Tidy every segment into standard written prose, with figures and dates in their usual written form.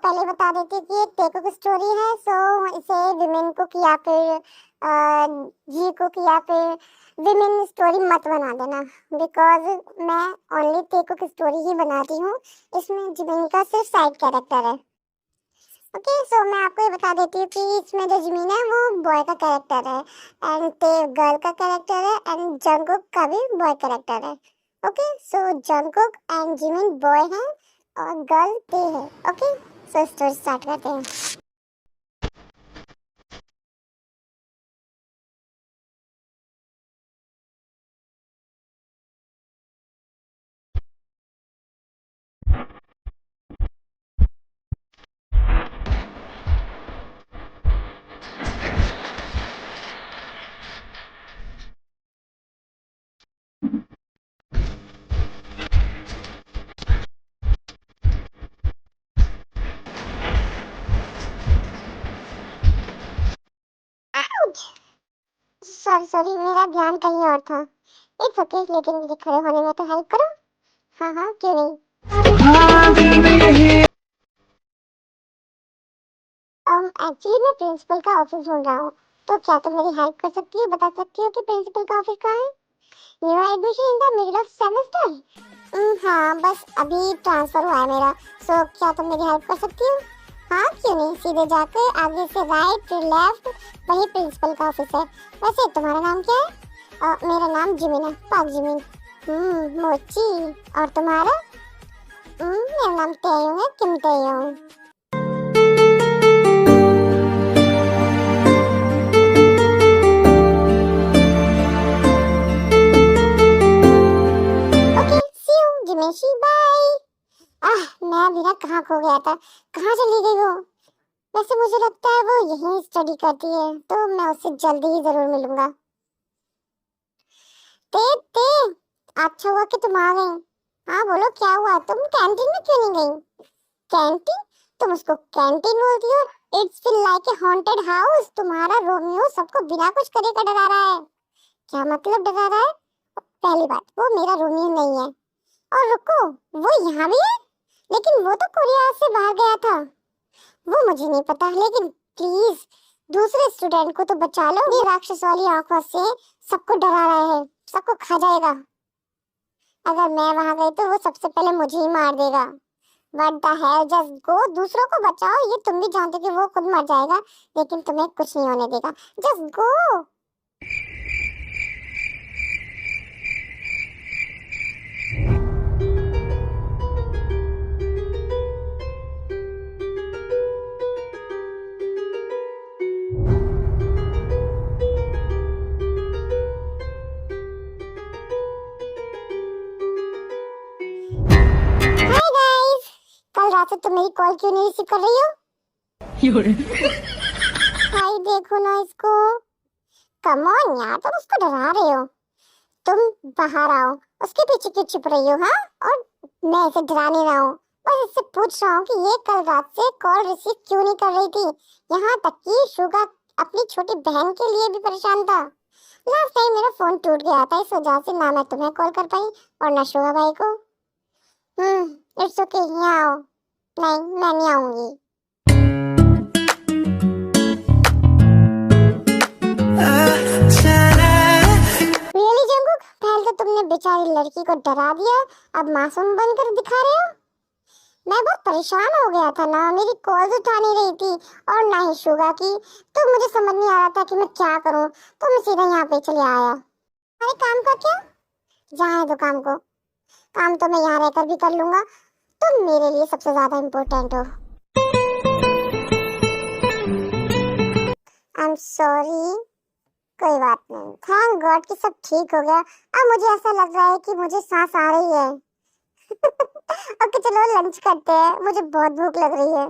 पहले बता देती हूँ कि ये टेको की स्टोरी है। सो इसे विमेन कुक या फिर जी कुक या फिर विमेन स्टोरी मत बना देना, बिकॉज मैं ओनली टेको की स्टोरी ही बनाती हूँ। इसमें जिमिन का सिर्फ साइड कैरेक्टर है। ओके, सो मैं आपको ये बता देती हूँ कि इसमें जो जिमिन है वो बॉय का कैरेक्टर है एंड ते गर्ल का कैरेक्टर है एंड जंगकुक का भी बॉय कैरेक्टर है। Okay, so Jungkook and Jimin boy हैं और गर्ल ते है। ओके, सो स्टोरी स्टार्ट करते हैं। सॉरी सॉरी, मेरा ध्यान कहीं और था। इट्स ओके, लेकिन मुझे खड़े होने में तो हेल्प करो। हाँ हाँ, क्यों नहीं। एक्चुअली मैं प्रिंसिपल का ऑफिस ढूंढ रहा हूँ, तो क्या तुम मेरी हेल्प कर सकती हो, बता सकती हो कि प्रिंसिपल का ऑफिस कहाँ है? New admission in the middle of semester. हाँ, बस अभी ट्रांसफर हुआ है मेरा। सो क्या तुम मेरी हेल्प कर सकती हो? हाँ क्यों नहीं, सीधे जाकर आगे से राइट फिर लेफ्ट, वही प्रिंसिपल का ऑफिस है। वैसे तुम्हारा नाम क्या है? मेरा नाम जिमिन है, पाक जिमिन। मोची। और तुम्हारा? मेरा नाम तेयोंग है, Kim Taeyong. Okay, see you Jimin, bye. मैं अभी ना कहाँ खो गया था, कहाँ चली गई वो? वैसे मुझे लगता है वो यहीं स्टडी करती है, तो मैं उससे जल्दी ही जरूर मिलूंगा। ते ते, अच्छा हुआ कि तुम आ गई। हाँ बोलो, क्या हुआ? तुम कैंटीन में क्यों नहीं गई? कैंटीन? तुम उसको कैंटीन बोलती हो? It's feel like a haunted house. तुम्हारा रोमियो सबको बिना कुछ करे का डरा रहा है। क्या मतलब डरा रहा है? पहली बात, वो मेरा रोमियो नहीं है। और रुको, वो यहाँ भी है, लेकिन वो तो कोरिया से बाहर गया था। वो मुझे नहीं पता, लेकिन प्लीज दूसरे स्टूडेंट को तो बचा लो। ये राक्षस वाली आंखों से सबको डरा रहा है, सबको खा जाएगा। अगर मैं वहां गई तो वो सबसे पहले मुझे ही मार देगा। What the hell, just go, दूसरों को बचाओ। ये तुम भी जानते कि वो खुद मर जाएगा, लेकिन तुम्हें कुछ नहीं होने देगा। Just go. हाय गाइस, कल रात से तुम मेरी कॉल क्यों नहीं रिसीव कर रही हो? भाई देखो ना इसको। कम ऑन यार, तुम उसको डरा रहे हो। तुम बाहर आओ, उसके पीछे क्यों छुप रही हो? हाँ, और मैं इसे डरा नहीं रहा हूँ, बस इससे पूछ रहा हूँ कि ये कल रात से कॉल रिसीव क्यों नहीं कर रही थी। यहाँ तक कि शुगा अपनी छोटी बहन के लिए भी परेशान था। लास्ट टाइम मेरा फोन टूट गया था, इस वजह से ना मैं तुम्हें कॉल कर पाई और ना शुगा भाई को। इट्स ओके, यहाँ आओ। नहीं, मैं नहीं आऊंगी। रियली जंगकुक, पहले तो तुमने बेचारी लड़की को डरा दिया, अब मासूम बनकर दिखा रहे हो। मैं बहुत परेशान हो गया था ना, मेरी कॉल्स उठा नहीं रही थी और ना ही शुगा की, तो मुझे समझ नहीं आ रहा था कि मैं क्या करूं, तो मैं सीधा यहाँ पे चले आया। अरे काम का क्या? जहाँ है तो काम को, काम तो मैं यहाँ रहकर भी कर लूंगा। तुम मेरे लिए सबसे ज्यादा इम्पोर्टेंट हो। आई एम सॉरी, कोई बात नहीं। थैंक गॉड कि सब ठीक हो गया। अब मुझे ऐसा लग रहा है कि मुझे सांस आ रही है। ओके चलो लंच करते हैं, मुझे बहुत भूख लग रही है।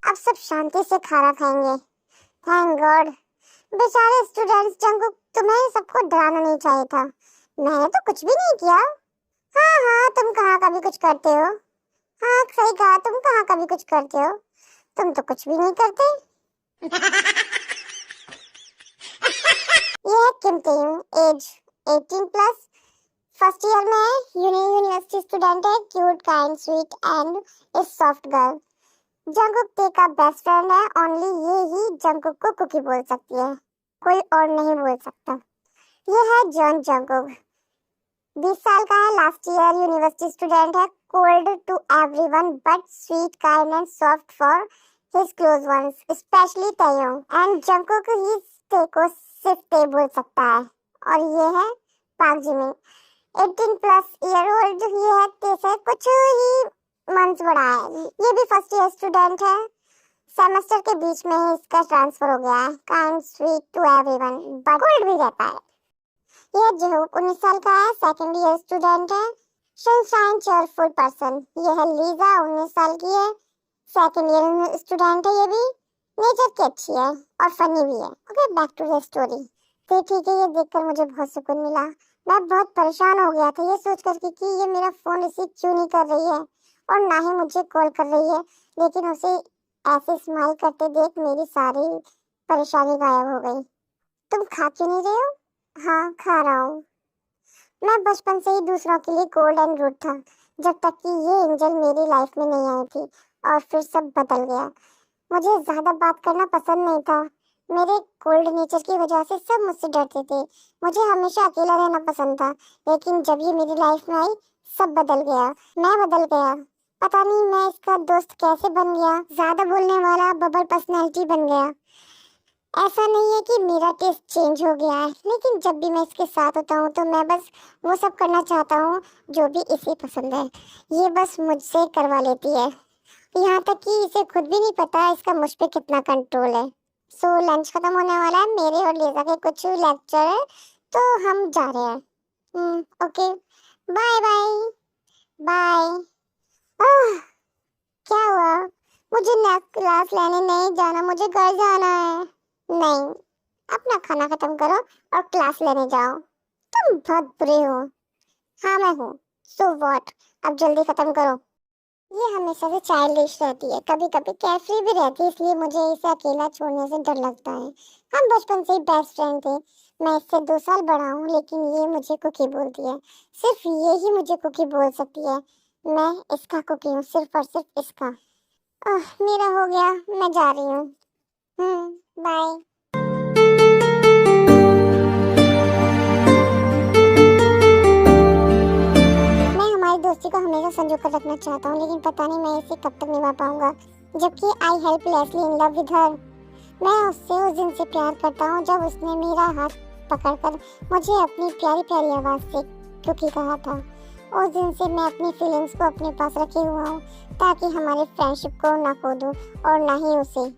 अब सब शांति से खाना खाएंगे। Thank God. बेचारे स्टूडेंट्स, जंगकुक तुम्हें सबको डराना नहीं चाहिए था। मैंने तो कुछ भी नहीं किया। हाँ हाँ, तुम कहाँ कभी कुछ करते हो? हाँ सही कहा, तुम कहाँ कभी कुछ करते हो? तुम तो कुछ भी नहीं करते। ये एज 18 प्लस, फर्स्ट ईयर में है, यूनिवर्सिटी स्टूडेंट है, cute kind sweet and A soft girl. Jungkook ते का बेस्ट फ्रेंड है, ओनली ये ही जंगकुक को कुकी बोल सकती है, कोई और नहीं बोल सकता। ये है जॉन जंगकुक, 20 साल का है, लास्ट ईयर यूनिवर्सिटी स्टूडेंट है, cold to everyone but sweet kind and soft for his close ones, especially ताeyong। एंड जंगकुक ही ते को सिर्फ ते बोल सकता है। और ये है park Jimin, 18 plus year old, ये है ते से कुछ ही मंथ्स बड़ा है, ये भी फर्स्ट ईयर स्टूडेंट है, सेमेस्टर के बीच में ही इसका ट्रांसफर हो गया है, kind sweet to everyone but cold भी रहता है। ये जेहूक 19 साल का है, सेकंड ईयर स्टूडेंट है, सनशाइन चेयरफुल पर्सन। ये है लीजा, 19 साल की है, सेकंड ईयर स्टूडेंट है, ये भी नेचर की अच्छी है और फनी भी है। Okay, back to the story. तो ठीक है, ये देखकर मुझे बहुत सुकून मिला। मैं बहुत परेशान हो गया था ये सोच करके कि ये मेरा फोन रिसीव क्यों नहीं कर रही है और ना ही मुझे कॉल कर रही है, लेकिन उसे ऐसे स्माइल करते देख मेरी सारी परेशानी गायब हो गई। तुम खा क्यों नहीं रहे हो? हाँ, खा रहा हूँ। मैं बचपन से ही दूसरों के लिए कोल्ड एंड रूड था, जब तक कि ये एंजल मेरी लाइफ में नहीं आई थी, और फिर सब बदल गया। मुझे ज्यादा बात करना पसंद नहीं था, मेरे कोल्ड नेचर की वजह से सब मुझसे डरते थे। मुझे हमेशा अकेला रहना पसंद था, लेकिन जब ये मेरी लाइफ में आई सब बदल गया, मैं बदल गया। पता नहीं मैं इसका दोस्त कैसे बन गया, ज्यादा बोलने वाला बबल पर्सनैलिटी बन गया। ऐसा नहीं है कि मेरा टेस्ट चेंज हो गया है, लेकिन जब भी मैं इसके साथ होता हूँ तो मैं बस वो सब करना चाहता हूँ जो भी इसे पसंद है। ये बस मुझसे करवा लेती है, यहाँ तक कि इसे खुद भी नहीं पता इसका मुझ पे कितना कंट्रोल है। सो लंच खत्म होने वाला है, मेरे और लीजा के कुछ लेक्चर है, तो हम जा रहे हैं। Okay, bye bye bye. क्या हुआ? मुझे नेक्स्ट क्लास लेने नहीं जाना, मुझे घर जाना है। नहीं, अपना खाना खत्म करो और क्लास लेने जाओ। तुम बहुत बुरे हो। हाँ मैं हूँ, सो व्हाट, अब जल्दी खत्म करो। ये हमेशा से चाइल्डिश रहती है, कभी कभी कैफरी भी रहती है, इसलिए मुझे इसे अकेला छोड़ने से डर लगता है। हम बचपन से ही बेस्ट फ्रेंड थे। मैं इससे 2 साल बड़ा हूँ, लेकिन ये मुझे कुकी बोलती है, सिर्फ ये ही मुझे कुकी बोल सकती है। मैं इसका कुकी हूँ, सिर्फ और सिर्फ इसका। मेरा हो गया, मैं जा रही हूँ। बाय। दोस्ती को हमेशा संजो कर रखना चाहता हूँ, लेकिन पता नहीं मैं इसे कब तक निभा पाऊंगा, जबकि I helplessly in love with her. मैं उससे उस दिन से प्यार करता हूँ जब उसने मेरा हाथ पकड़कर मुझे अपनी प्यारी प्यारी आवाज से कुकी कहा था। उस दिन से मैं अपनी फीलिंग्स को अपने पास रखे हुआ हूँ, ताकि हमारे फ्रेंडशिप को ना खो दूँ और ना ही उसे।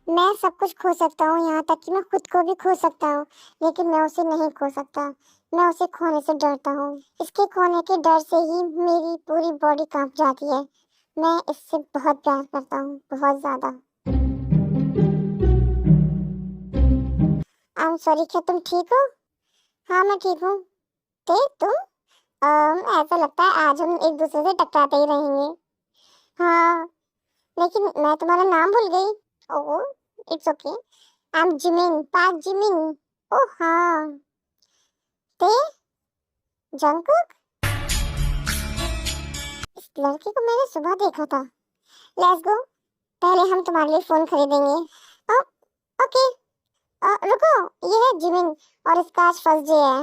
मैं सब कुछ खो सकता हूँ, यहाँ तक कि मैं खुद को भी खो सकता हूँ, लेकिन मैं उसे नहीं खो सकता। मैं उसे खोने से डरता हूँ। इसके खोने के डर से ही मेरी पूरी बॉडी कांप जाती है। मैं इससे बहुत प्यार करता हूँ, बहुत ज्यादा। आई एम सॉरी, क्या तुम ठीक हो? हाँ मैं ठीक हूँ। तुम ऐसा लगता है आज हम एक दूसरे से टकराते ही रहेंगे। हाँ, लेकिन मैं तुम्हारा नाम भूल गई। Oh, it's okay. I am Jimin, Park Jimin. Oh हाँ, जंगकुक? इस लड़के को मैंने सुबह देखा था। लेट्स गो, पहले हम तुम्हारे लिए फोन खरीदेंगे। ओ, ओके। रुको, ये है जिमिन और इसका आज फर्स्ट डे है।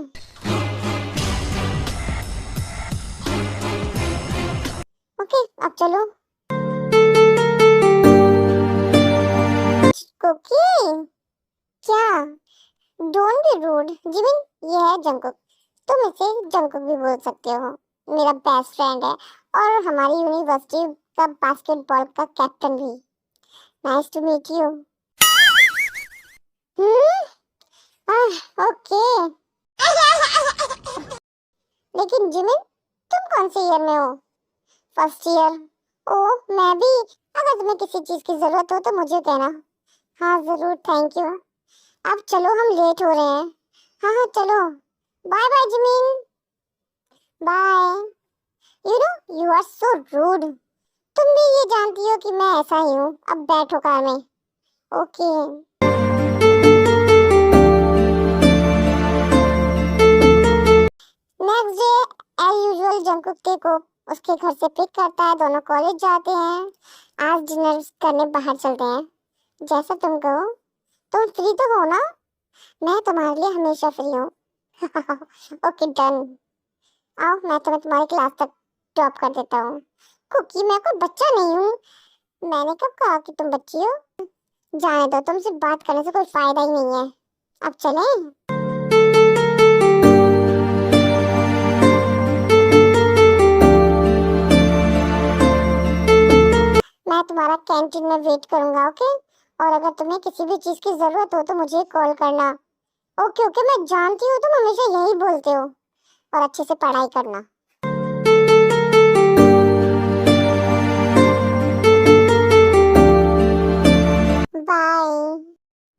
ओके, अब चलो। कुकी? क्या? Don't be rude. जिमिन, ये है जंगकुक, तुम इसे जंगकुक भी बोल सकते हो, मेरा बेस्ट फ्रेंड है और हमारी यूनिवर्सिटी का बास्केटबॉल का कैप्टन भी। Nice to meet you. Okay. लेकिन जिमिन, तुम कौन से ईयर में हो? First year. ओ, मैं भी। अगर तुम्हें किसी चीज की जरूरत हो तो मुझे कहना। हाँ जरूर, थैंक यू। अब चलो, हम लेट हो रहे हैं। हाँ हाँ चलो, bye bye Jimin. Bye. You are so rude. तुम भी ये जानती हो कि मैं ऐसा ही हूँ। अब बैठो कार में। ओके। यूजुअल जंगकुक ते को उसके घर से पिक करता है, दोनों कॉलेज जाते हैं। आज डिनर करने बाहर चलते हैं, जैसा तुम कहो। तुम फ्री तो हो ना? मैं तुम्हारे लिए हमेशा फ्री हूँ। Okay done. आओ मैं तुम्हें तुम्हारी क्लास तक ड्रॉप कर देता हूँ। कुकी मैं कोई बच्चा नहीं हूँ। मैंने कब कहा कि तुम बच्ची हो? जाने दो, तुमसे बात करने से कोई फायदा ही नहीं है। अब चलें? मैं तुम्हारा कैंटीन में वेट करूंगा, ओके? और अगर तुम्हें किसी भी चीज की जरूरत हो तो मुझे कॉल करना। ओके ओके, मैं जानती हूँ तुम हमेशा यही बोलते हो। और अच्छे से पढ़ाई करना। बाय।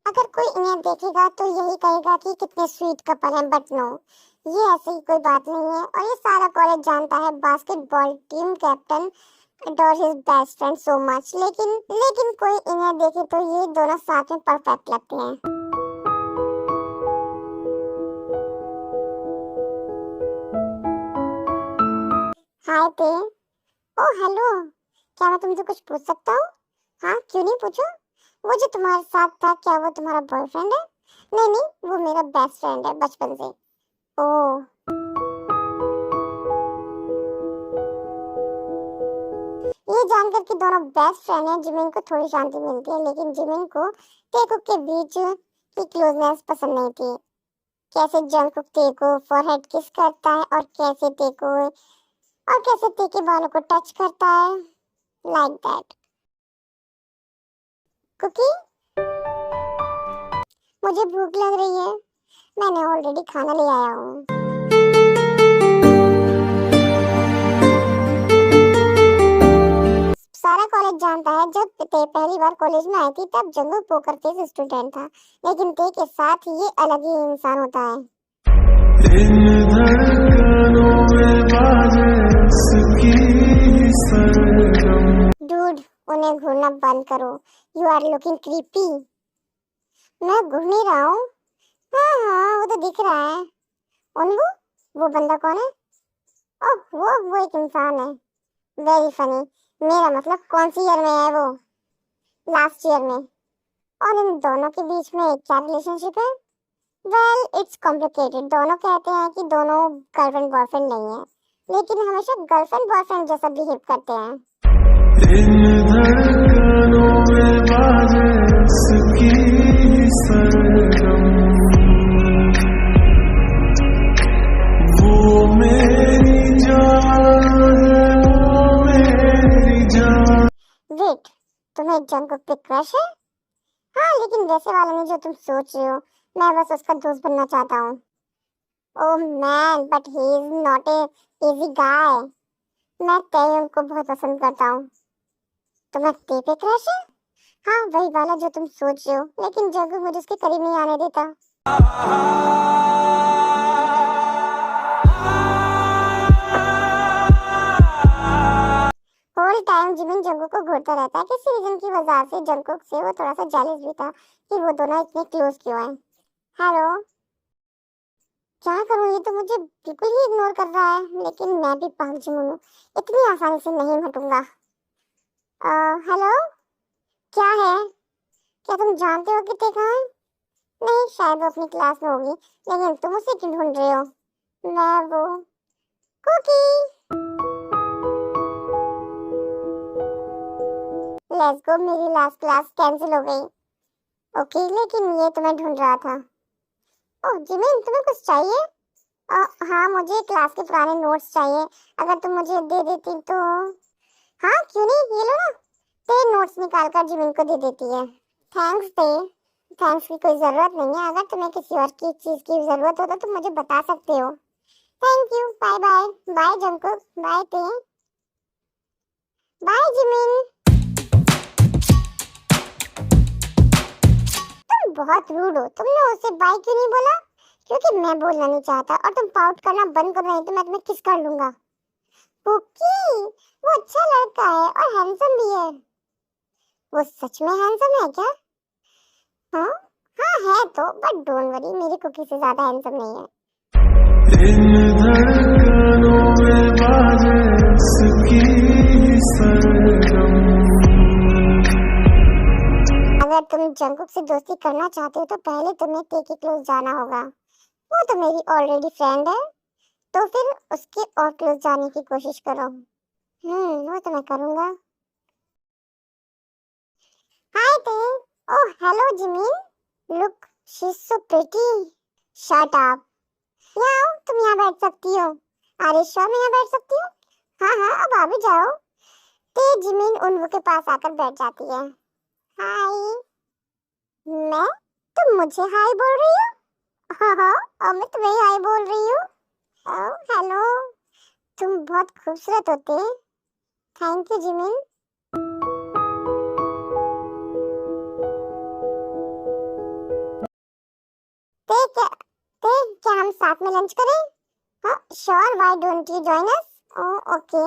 अगर कोई इन्हें देखेगा तो यही कहेगा कि कितने स्वीट कपल हैं, बट नो, ये ऐसी कोई बात नहीं है। और ये सारा कॉलेज जानता है basketball team captain adore his best friend so much, लेकिन कोई इन्हें देखे तो ये दोनों साथ में परफेक्ट लगते हैं। हाय पे। ओ हेलो, क्या मैं तुमसे कुछ पूछ सकता हूँ? हाँ क्यों नहीं, पूछो। वो जो तुम्हारे साथ था, क्या वो तुम्हारा बॉयफ्रेंड है? नहीं नहीं, वो मेरा बेस्ट फ्रेंड है बचपन से। ओह, ये जानकर कि दोनों बेस्ट फ्रेंड हैं, जिमिन को थोड़ी शांति मिलती है। लेकिन जिमिन को टेकुक के बीच की क्लोजनेस पसंद नहीं थी। कैसे जंगकुक टेको फॉरहेड किस करता है और कैसे टे के बालों को टच करता है, लाइक दैट। कुकी, मुझे भूख लग रही है। मैंने ऑलरेडी खाना ले आया हूँ। सारा कॉलेज जानता है जब ते पहली बार कॉलेज में आई थी तब जंगकुक पोकर फेस स्टूडेंट था, लेकिन ते के साथ ये अलग ही इंसान होता है। डूड, उन्हें घूरना बंद करो। You are looking creepy. मैं घूर नहीं रहा हूँ। हाँ हाँ, वो तो दिख रहा है। वो बंदा कौन है? ओह, वो एक इंसान है। Very funny. मेरा मतलब कौन सी ईयर में है वो? लास्ट ईयर में। और इन दोनों के बीच में क्या रिलेशनशिप है? Well it's complicated. दोनों कहते हैं कि दोनों गर्लफ्रेंड बॉयफ्रेंड नहीं है, लेकिन हमेशा गर्लफ्रेंड बॉयफ्रेंड जैसा बिहेव करते हैं। वेट, तुम्हें जंगकुक पे क्रश है? हाँ, लेकिन वैसे वाला नहीं जो तुम सोच रहे हो। मैं बस उसका दोस्त बनना चाहता हूँ। Oh man, but he is not a easy guy. मैं तेयुंग को बहुत पसंद करता हूँ। तुम्हें ते पे क्रश है? हाँ, वही वाला जो तुम सोच रहे हो, लेकिन जंगकुक मुझे उसके करीब नहीं आने देता। होल टाइम जिमिन जंगकुक को घूरता रहता है। किसी रीजन की वजह से जंगकुक से वो थोड़ा सा जेलस भी था कि वो दोनों इतने क्लोज क्यों हैं। हेलो, क्या करूं, ये तो मुझे बिल्कुल ही इग्नोर कर रहा है। लेकिन मैं भी पाक जिमिन हूं, इतनी आसानी से नहीं हटूंगा। हेलो, क्या है? क्या तुम जानते हो कि ते कहाँ है? नहीं, शायद वो अपनी क्लास में होगी। लेकिन तुम उसे क्यों ढूंढ रहे हो? मैं वो कुकी। लेट्स गो, मेरी लास्ट क्लास कैंसिल हो गई। ओके, लेकिन ये तुम्हें ढूंढ रहा था। ओह जिमिन, तुम्हें कुछ चाहिए? हाँ, मुझे क्लास के पुराने नोट्स चाहिए। अगर तुम मुझे दे देती तो। हाँ क्यों नहीं, ये लो ना। ते नोट्स निकाल कर जिमिन को दे देती है। थैंक्स ते। थैंक्स की कोई जरूरत नहीं है। अगर तुम्हें किसी और की चीज की जरूरत हो तो तुम मुझे बता सकते हो। Thank you, bye bye. Bye Jungkook, bye Tae, bye Jimin. तुम बहुत रूड हो। तुमने उसे बाय क्यों नहीं बोला? क्योंकि मैं बोलना नहीं चाहता, और तुम पाउट करना बंद करो नहीं तो मैं तुम्हें किस कर लूंगा। पुकी, वो अच्छा लड़का है और हैंडसम भी है। वो सच में हैंडसम है क्या? हाँ हाँ है तो, बट डोंट वरी, मेरी कुकी से ज्यादा हैंडसम नहीं है। बाजे उसकी सरगम। अगर तुम जंगकुक से दोस्ती करना चाहते हो तो पहले तुम्हें टे के क्लोज जाना होगा। वो तो मेरी ऑलरेडी फ्रेंड है, तो फिर उसके और क्लोज जाने की कोशिश करो। वो तो मैं करूंगा। हाय टे। Oh hello Jimin, look she is so pretty. Shut up. यहाँ तुम यहाँ बैठ सकती हो। अरे श्योर मैं यहाँ बैठ सकती हूँ? हाँ हाँ अब आ भी जाओ। ते जिमिन उन के पास आकर बैठ जाती है। हाय। मैं? तुम मुझे हाय बोल रही हो? हाँ हाँ और मैं तुम्हें हाय बोल रही हूँ। ओह हेलो, तुम बहुत खूबसूरत होते। Thank you Jimin. ते क्या ते क्या हम साथ में लंच करें? हाँ sure, why don't you join us? Oh okay.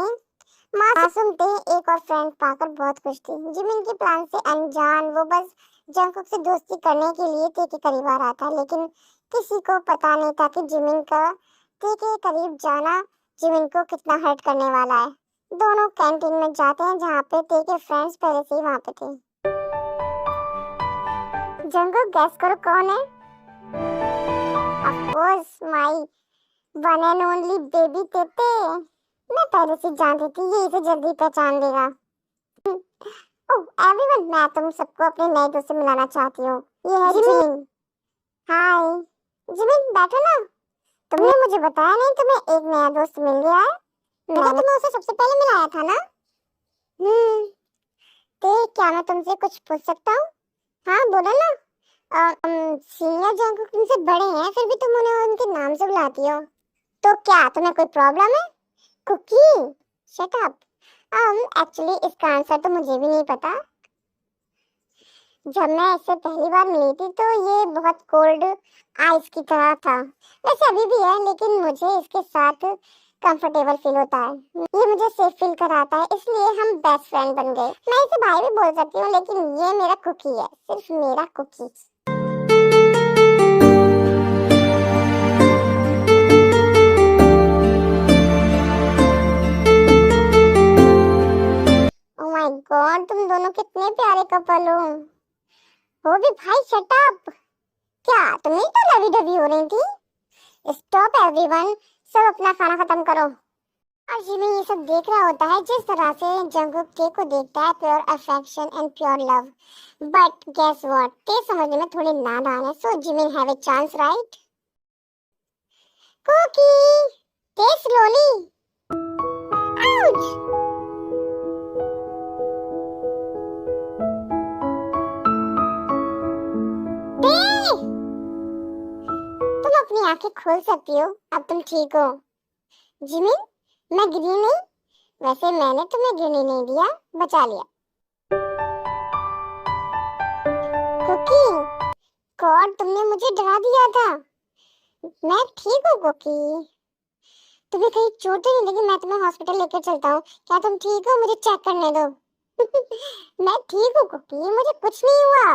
मासूम ते एक और फ्रेंड पाकर बहुत खुश थी। जिमिन के प्लान से अनजान वो बस जंगकुक से दोस्ती करने के लिए ते के करीब आ रहा था, लेकिन किसी को पता नहीं था कि जिमिन का ते के करीब जाना जिमिन को कितना हर्ट करने वाला है। दोनों कैंटीन में जाते हैं जहाँ पे ते के फ्रेंड्स पहले से ही वहाँ पे थे। जंगकुक गैस करो कौन है? Of course my one and only baby तेते। मैं पहले से जानती थी ये इसे जल्दी पहचान लेगा। ओह एवरीवन, मैं तुम सबको अपने नए दोस्त से मिलाना चाहती हूँ। ये है जिमिन। हाय जिमिन, बैठो ना। तुमने मुझे बताया नहीं तुम्हें एक नया दोस्त मिल गया है। मैंने तुम्हें उसे सबसे पहले मिलाया था ना। तो क्या मैं तुमसे कुछ पूछ सकता हूँ? हाँ बोलो ना। सीनियर जंगकुक तुमसे बड़े हैं फिर भी तुम उन्हें उनके नाम से बुलाती हो, तो क्या तुम्हें कोई प्रॉब्लम है? Kookie shut up. एक्चुअली इसका आंसर तो मुझे भी नहीं पता। जब मैं इससे पहली बार मिली थी तो ये बहुत कोल्ड आइस की तरह था। वैसे अभी भी है, लेकिन मुझे इसके साथ कंफर्टेबल फील होता है। ये मुझे सेफ फील कराता है, इसलिए हम बेस्ट फ्रेंड बन गए। मैं इसे भाई भी बोल सकती हूँ, लेकिन ये मेरा कुकी है, सिर्फ मेरा कुकी। ओह माय गॉड, तुम दोनों कितने प्यारे कपल हो भी भाई। Shut up. क्या तुम नहीं तो लवी डवी हो रही थी? स्टॉप एवरीवन, सब अपना खाना खत्म करो। और जिमी ये सब देख रहा होता है जिस तरह से जंगकुक टे को देखता है, pure affection and pure love. But guess what, Tae समझने में थोड़ी नादान है, so Jimmy have a chance right. Kookie Tae slowly. Ouch. Tae तुम अपनी आंखें खोल सकती हो, अब तुम ठीक हो। जिमी मैं गिरी नहीं, वैसे मैंने तुम्हें गिरने नहीं दिया, बचा लिया। कुकी गॉड, तुमने मुझे डरा दिया था। मैं ठीक हूँ कुकी, तुम्हें कहीं चोट तो नहीं लगी? मैं तुम्हें हॉस्पिटल लेकर चलता हूँ। क्या तुम ठीक हो? मुझे चेक करने दो। मैं ठीक हूँ कुकी, मुझे कुछ नहीं हुआ।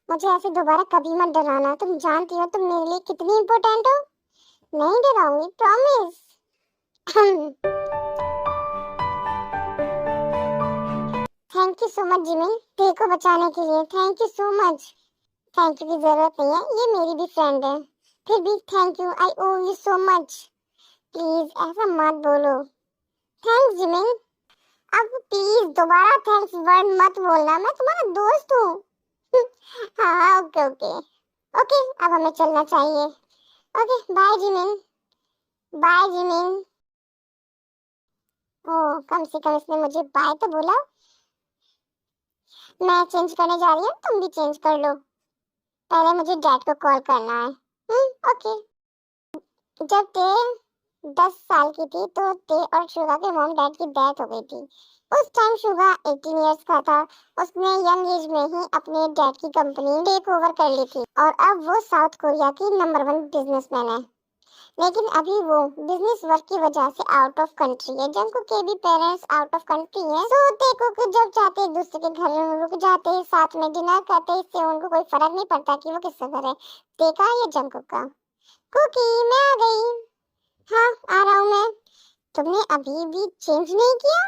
मुझे ऐसे दोबारा कभी मत डराना, तुम जानती हो तुम मेरे लिए कितनी इम्पोर्टेंट हो। नहीं डराऊंगी, promise. Thank you so much Jimmy, Tae को बचाने के लिए thank you so much. Thank you की जरूरत नहीं है, ये मेरी भी फ्रेंड है। फिर भी thank you, I owe you so much. Please ऐसा मत बोलो। Thanks Jimin. अब प्लीज दोबारा थैंक्स वर्ड मत बोलना, मैं तुम्हारा दोस्त हूँ। हाँ ओके ओके ओके, अब हमें चलना चाहिए। Okay bye Jimin. Bye Jimin. ओ कम से कम इसने मुझे बाय तो बोला। मैं चेंज करने जा रही हूँ, तुम भी चेंज कर लो। पहले मुझे डैड को कॉल करना है। ओके। जब ते 10 साल की थी तो ते और शुगा के मॉम डैड की डेथ हो गई थी। उस टाइम शुगा 18 इयर्स का था। उसने यंग एज में ही अपने डैड की कंपनी टेक ओवर कर ली थी और अब वो साउथ कोरिया की नंबर 1 बिजनेसमैन है। लेकिन अभी वो बिजनेस वर्क की वजह से आउट ऑफ कंट्री है। जंगकुक के भी पेरेंट्स आउट ऑफ कंट्री है, तो टेको जब चाहते एक दूसरे के घर में रुक जाते, साथ में डिनर करते, इससे उनको कोई फर्क नहीं पड़ता कि वो किसका घर है, टेका या जंगकुक का। कुकी मैं आ गई। हाँ आ रहा हूँ मैं। तुमने अभी भी चेंज नहीं किया?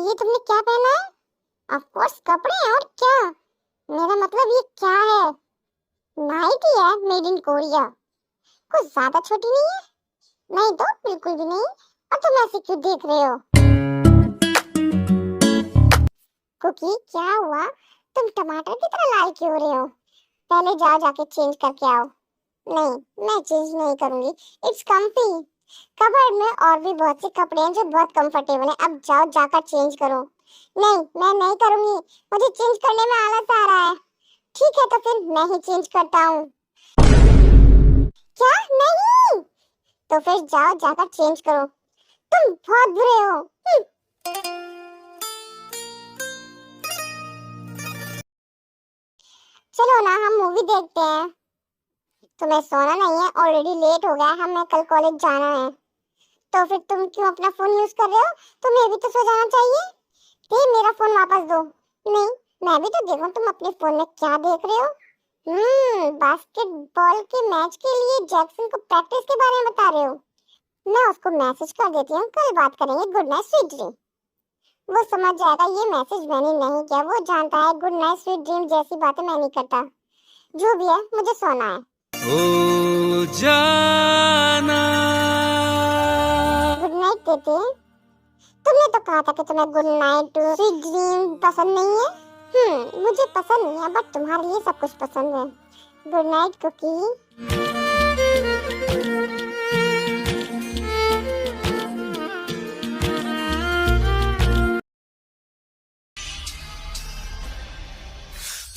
ये तुमने क्या पहना है? ऑफ कोर्स कपड़े हैं, और क्या? मेरा मतलब ये क्या है? नाइटी है मेड इन कोरिया। कुछ ज्यादा छोटी नहीं है? नहीं तो बिल्कुल भी नहीं। और तुम ऐसे क्यों देख रहे हो? कुकी क्या हुआ? तुम टमाटर की तरह लाल क्यों हो रहे हो? पहले जाओ जाके चेंज करके आओ। नहीं, मैं चेंज नहीं करूंगी। It's comfy. कबर्ड में और भी बहुत से कपड़े हैं जो बहुत कंफर्टेबल हैं। अब जाओ जाकर चेंज करो। नहीं, मैं नहीं करूंगी। मुझे चेंज करने में आलस आ रहा है। ठीक है तो फिर मैं ही चेंज करता हूँ। क्या? नहीं। तो फिर जाओ जाकर चेंज करो। तुम बहुत बुरे हो। चलो ना हम मूवी देखते हैं। तुम्हें सोना नहीं है? ऑलरेडी लेट हो गया है, हमें कल कॉलेज जाना है। तो फिर तुम क्यों अपना फोन यूज कर रहे हो? तुम्हें भी तो सो जाना चाहिए। दे मेरा फोन वापस दो। नहीं, मैं भी तो देखूं तुम अपने फोन में क्या देख रहे हो। बास्केटबॉल के मैच के लिए जैक्सन को प्रैक्टिस के बारे में बता रहे हो। मैं उसको मैसेज कर देती हूँ, कल बात करेंगे। Good night sweet dream. वो समझ जाएगा ये मैसेज मैंने नहीं किया। वो जानता है गुड नाइट स्वीट ड्रीम जैसी बातें मैं नहीं करता। जो भी है, मुझे सोना है। ओ जाना। गुड नाइट बेटे। तुमने तो कहा था कि तुम्हें गुड नाइट स्वीट ड्रीम पसंद नहीं है। मुझे पसंद नहीं है, बट तुम्हारे लिए सब कुछ पसंद है। Good night Kookie.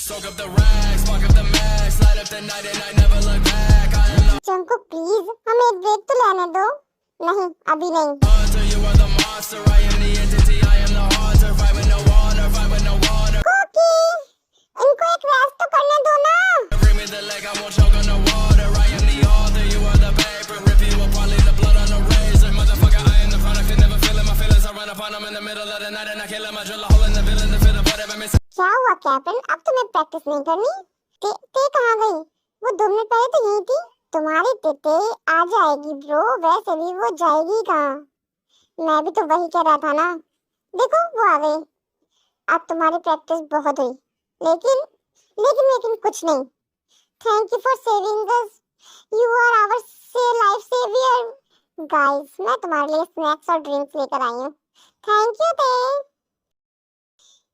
Soak up the rags, spark up the max, light up the night and I never look back. I am the Chanku please हमें एक ब्रेक तो लेने दो। नहीं, अभी नहीं। monster, you are the monster. I am the entity, I am the haunter. Fight with no water, fight with no water. Kookie, इनको एक रेस्ट तो करने दो ना। Bring me the leg, I won't choke on the water. I am the author, you are the paper. Rip you apart, leave the blood on the razor. Motherfucker, I am the product, you never feeling my feelings. I run upon them in the middle of the night and I kill him. I drill a hole in the villain to fit a whatever miss. क्या हुआ captain? अब तुम्हें practice नहीं करनी? ते कहाँ गई? वो 2 मिनट पहले तो यही थी। तुम्हारी तेते आ जाएगी ब्रो, वैसे भी वो जाएगी कहाँ? मैं भी तो वही कह रहा था ना। देखो वो आ गई। अब तुम्हारी प्रैक्टिस बहुत हुई, लेकिन लेकिन कुछ नहीं। Thank you for saving us. You are our life saviour. Guys, मैं तुम्हारे लिए स्नैक्स और ड्रिंक्स लेकर आई हूँ। थैंक यू ते।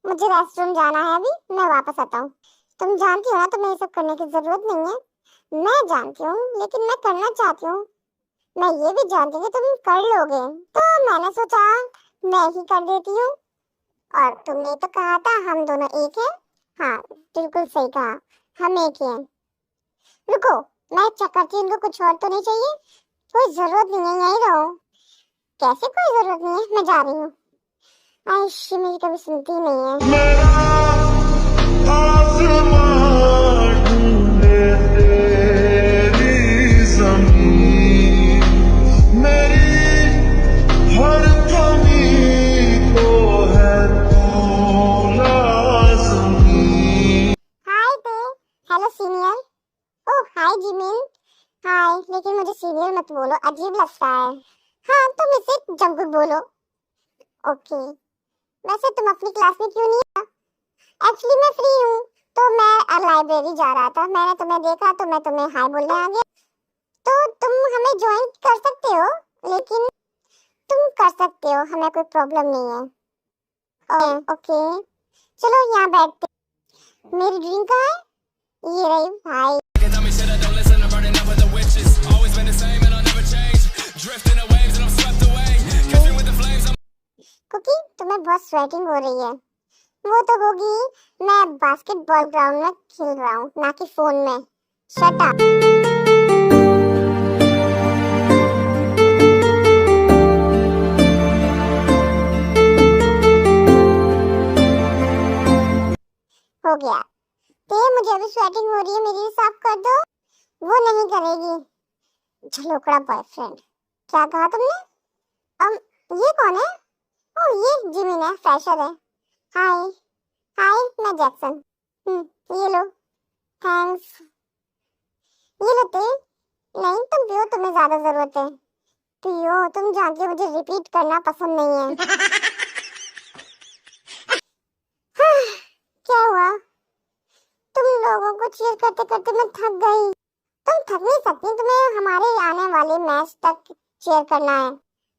मुझे रेस्टरूम जाना है अभी, मैं वापस आता हूँ। तुम जानती हो ना तुम्हें ये सब करने की जरूरत नहीं है। मैं जानती हूँ, लेकिन मैं करना चाहती हूँ। मैं ये भी जानती हूँ कि तुम कर लोगे, तो मैंने सोचा मैं ही कर देती हूँ। और तुमने तो कहा था हम दोनों एक हैं। हाँ, बिल्कुल सही कहा, हम एक ही हैं। रुको, मैं चेक करती हूँ, इनको कुछ और तो नहीं चाहिए? कोई जरूरत नहीं है, यहीं रहो। कैसे कोई जरूरत नहीं है? मैं जा रही हूँ। आयशी मेरी कभी सुनती नहीं है। आसमान ढूंढे तेरी ज़मीन, मेरी हर कमी को है तू लाज़मी। हाय पे। Hello senior. Oh hi Jimin. Hi, लेकिन मुझे सीनियर मत बोलो, अजीब लगता है। हाँ, तुम इसे जंकुक बोलो। ओके। वैसे तुम अपनी क्लास में क्यों नहीं आया? एक्चुअली मैं फ्री हूँ, तो मैं लाइब्रेरी जा रहा था। मैंने तुम्हें देखा तो मैं तुम्हें हाय बोलने आ गया। तो तुम हमें ज्वाइन कर सकते हो, लेकिन तुम कर सकते हो, हमें कोई प्रॉब्लम नहीं है। ओके, चलो यहाँ बैठते। मेरी ड्रिंक कहाँ है? ये रही भाई। कुकी, तुम्हें बहुत स्वेटिंग हो रही है। वो तो होगी, मैं बास्केटबॉल ग्राउंड में खेल रहा हूँ, ना कि फोन में। Shut up. हो गया। ते मुझे अभी स्वेटिंग हो रही है, मेरी साफ कर दो। वो नहीं करेगी, झलोकड़ा बॉयफ्रेंड। क्या कहा तुमने? ये कौन है? ओह, ये जिमिन है, फ्रेशर है। हाय हाय मैं जैक्सन। ये लो। थैंक्स। ये लो ते। नहीं तुम पियो, तुम्हें ज्यादा जरूरत है। पियो, तुम जानती हो मुझे रिपीट करना पसंद नहीं है। क्या हुआ? तुम लोगों को चीयर करते करते मैं थक गई। तुम थक नहीं सकती, तुम्हें हमारे आने वाले मैच तक चीयर करना है।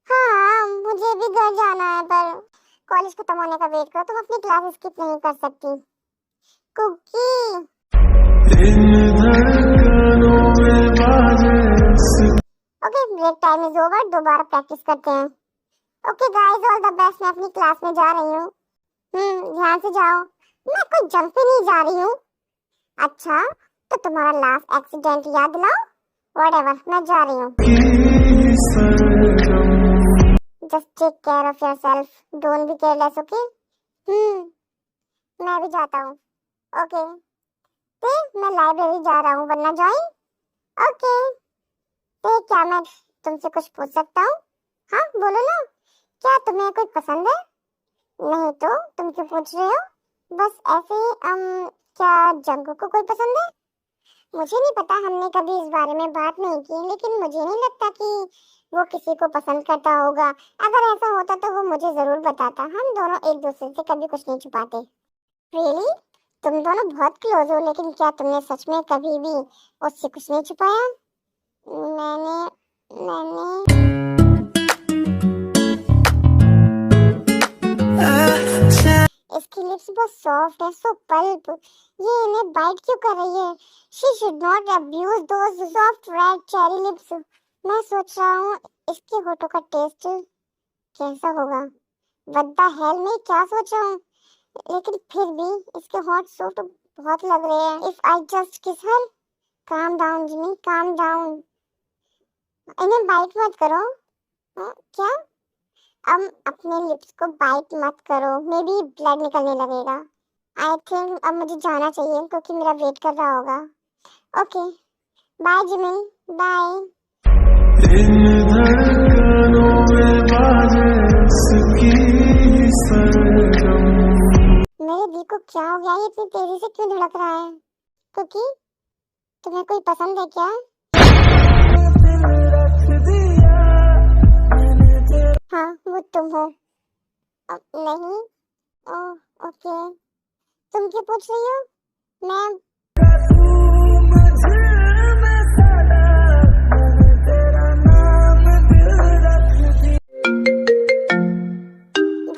हाँ मुझे भी घर जाना है, पर कॉलेज खत्म होने का वेट करो, तुम अपनी क्लास स्किप नहीं कर सकती। Kookie. Okay break time is over, दोबारा प्रैक्टिस करते हैं। Okay guys, all the best. मैं अपनी क्लास में जा रही हूँ। ध्यान से जाओ। मैं कोई जंप पे नहीं जा रही हूँ। अच्छा तो तुम्हारा लास्ट एक्सीडेंट याद दिलाओ। व्हाटएवर, मैं जा रही हूँ। Just take care of yourself, don't be careless, okay? मैं भी जाता हूँ। ओके तो मैं लाइब्रेरी जा रहा हूँ, वरना ज्वाइन। ओके तो क्या मैं तुमसे कुछ पूछ सकता हूँ? हाँ बोलो ना, क्या तुम्हें कोई पसंद है? नहीं तो तुम क्यों पूछ रहे हो? बस ऐसे ही। क्या जंगू को कोई पसंद है? मुझे नहीं पता, हमने कभी इस बारे में बात नहीं की, लेकिन मुझे नहीं लगता कि वो किसी को पसंद करता होगा। अगर ऐसा होता तो वो मुझे जरूर बताता। हम दोनों एक दूसरे से कभी कुछ नहीं छुपाते। रियली? तुम दोनों बहुत क्लोज हो, लेकिन क्या तुमने सच में कभी भी उससे कुछ नहीं छुपाया? मैंने इसकी लिप्स बहुत सॉफ्ट है, सो पल्प। ये इन्हें बाइट क्यों कर रही है? She should not abuse those soft red cherry lips. मैं सोच रहा हूँ इसके होठों का टेस्ट कैसा होगा। व्हाट द हेल, मैं क्या सोच रहा हूँ? लेकिन फिर भी इसके होठ सॉफ्ट बहुत लग रहे हैं। If I just kiss her. Calm down Jimmy, calm down. इन्हें बाइट मत करो। क्या? अब अपने लिप्स को बाइट मत करो, मे बी ब्लड निकलने लगेगा। आई थिंक अब मुझे जाना चाहिए, क्योंकि मेरा वेट कर रहा होगा। Okay bye Jimin, bye. मेरे दिल को क्या हो गया? ये इतनी तेजी से क्यों धड़क रहा है? क्योंकि तुम्हें कोई पसंद है क्या? हाँ वो तुम हो। नहीं। ओके तुम क्यों पूछ रही हो? मैं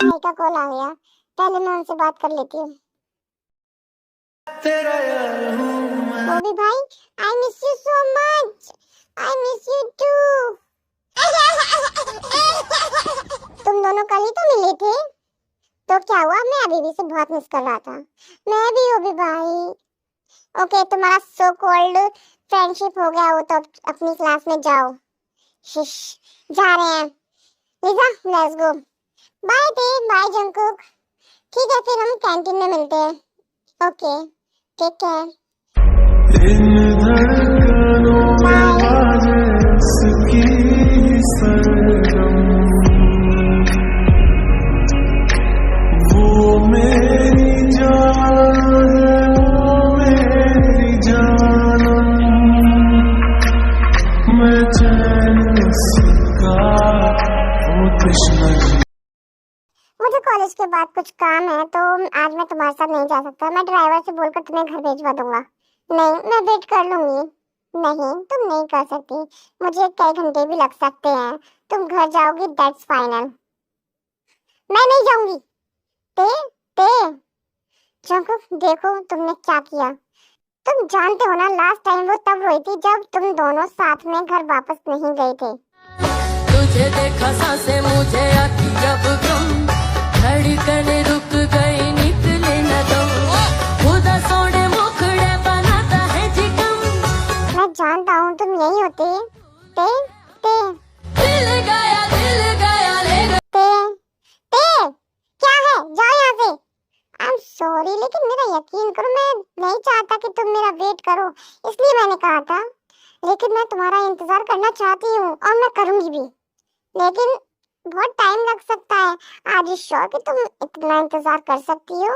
भाई का कॉल आ गया, पहले मैं उनसे बात कर लेती हूँ। वो भी भाई, I miss you so much. I miss you too. तुम दोनों कल ही तो मिले थे, तो क्या हुआ? मैं अभी भी से बहुत मिस कर रहा था। मैं भी वो भी भाई। ओके तुम्हारा सो कॉल्ड फ्रेंडशिप हो गया, वो तो अपनी क्लास में जाओ। शिश जा रहे हैं। Lisa let's go. Bye Tae, bye Jungkook. ठीक है फिर हम कैंटीन में मिलते हैं। Okay take care. मुझे कॉलेज के बाद कुछ काम है, तो आज मैं तुम्हारे साथ नहीं जा सकता। मैं ड्राइवर से बोलकर तुम्हें घर भेजवा दूंगा। नहीं मैं वेट कर लूंगी। नहीं तुम नहीं कर सकती, मुझे कई घंटे भी लग सकते हैं। तुम घर जाओगी, दैट्स फाइनल। मैं नहीं जाऊंगी। ते ते जंकुक देखो तुमने क्या किया। तुम जानते हो ना, लास्ट टाइम वो तब रोई थी जब तुम दोनों साथ में घर वापस नहीं गए थे। तुझे देखा सांसें मुझे आती अब गम, धड़कन रुक गई निकले न दम, खुदा सोने मुखड़े बनाता है जिगम। मैं जानता हूँ तुम यही होते। ते ते दिल गया ले गया। ते क्या है? जाओ यहाँ से। आई एम सॉरी, लेकिन मेरा यकीन करो, मैं नहीं चाहता कि तुम मेरा वेट करो, इसलिए मैंने कहा था। लेकिन मैं तुम्हारा इंतजार करना चाहती हूँ, और मैं करूंगी भी, लेकिन बहुत टाइम लग सकता है। आज श्योर कि तुम इतना इंतजार कर सकती हो?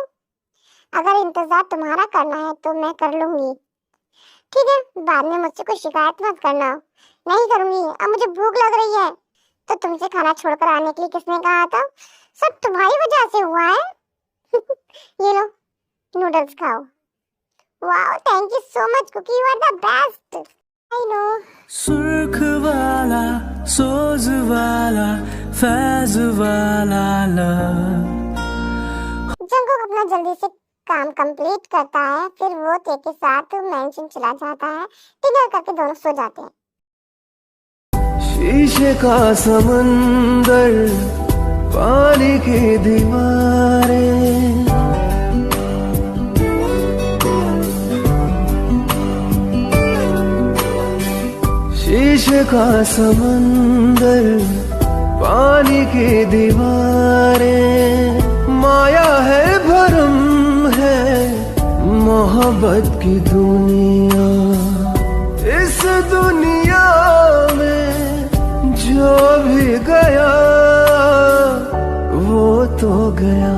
अगर इंतजार तुम्हारा करना है तो मैं कर लूंगी, ठीक है? बाद में मुझसे कोई शिकायत मत करना। नहीं करूंगी। अब मुझे भूख लग रही है। तो तुमसे खाना छोड़कर आने के लिए किसने कहा था? सब तुम्हारी वजह से हुआ है। ये लो नूडल्स खाओ। Wow, thank you so much Kookie, you are the best. I know. सुर्ख वाला, सोज वाला, फैज वाला लव। जंगकुक अपना जल्दी से काम कंप्लीट करता है, फिर वो ते के साथ मेंशन चला जाता है। डिनर करके दोनों सो जाते हैं। शीशे का समंदर, पानी की दीवारें, शीशे का समंदर, पानी की दीवारें, माया है भरम है मोहब्बत की दुनिया। इस दुनिया में जो भी गया वो तो गया।